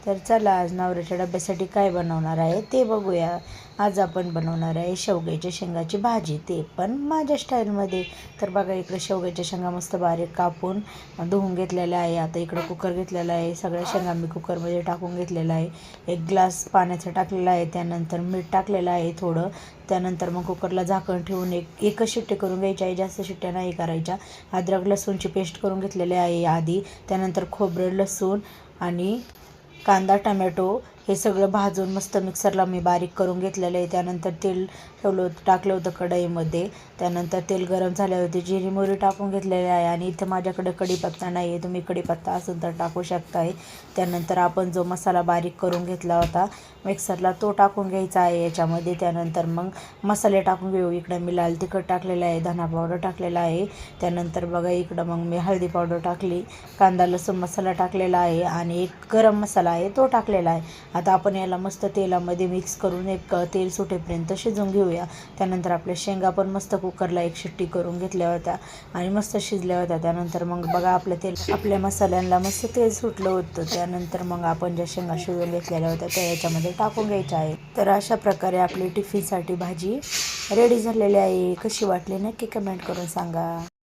तर चला आज नवऱ्याच्या डब्यासाठी काय बनवणार आहे ते बघूया। आज आपण बनवणार आहे शेवग्याच्या शेंगाची भाजी, ते पण माझ्या स्टाईलमध्ये। तर बघा इकडे शेवग्याच्या शेंगा मस्त बारीक कापून धुवून घेतलेल्या आहे। आता इकडे कुकर घेतलेला आहे, सगळ्या शेंगा मी कुकरमध्ये टाकून घेतलेला आहे। 1 ग्लास पाण्याचं टाकलेलं आहे, त्यानंतर मीठ टाकलेलं आहे थोडं। त्यानंतर मग कुकरला झाकण ठेवून एकच शिट्टी करून घ्यायची आहे, जास्त शिट्ट्या नाही करायच्या। अद्रक लसूणची पेस्ट करून घेतलेली आहे आधी, त्यानंतर खोबरं लसूण आणि कांदा टमॅटो हे सगळं भाजून मस्त मिक्सरला मी बारीक करून घेतलेलं आहे। त्यानंतर तेल टाकलं होतं कढईमध्ये, त्यानंतर तेल गरम झाल्यावरती जिरी मोहरी टाकून घेतलेले आहे। आणि इथं माझ्याकडे कढीपत्ता नाही आहे, तुम्ही कढीपत्ता असेल तर टाकू शकताय। त्यानंतर आपण जो मसाला बारीक करून घेतला होता मिक्सरला तो टाकून घ्यायचा आहे याच्यामध्ये। त्यानंतर मग मसाले टाकून घेऊ। इकडं मी लाल तिखट टाकलेलं आहे, धना पावडर टाकलेला आहे, त्यानंतर बघा इकडं मग मी हळदी पावडर टाकली, कांदा लसूण मसाला टाकलेला आहे आणि एक गरम मसाला आहे तो टाकलेला आहे। आता आपण याला मस्त तेलामध्ये मिक्स करून एक तेल सुटेपर्यंत शिजवून घेऊया। त्यानंतर आपल्या शेंगा पण मस्त कुकरला 1 शिट्टी करून घेतल्या होत्या आणि मस्त शिजल्या होत्या। त्यानंतर मग बघा आपल्या मसाल्यांना मस्त तेल सुटलं होतं। त्यानंतर मग आपण ज्या शेंगा शिजवून घेतलेल्या होत्या त्या याच्यामध्ये टाकून घ्यायच्या आहे। तर अशा प्रकारे आपली टिफिनसाठी भाजी रेडी झालेली आहे। कशी वाटली नक्की कमेंट करून सांगा।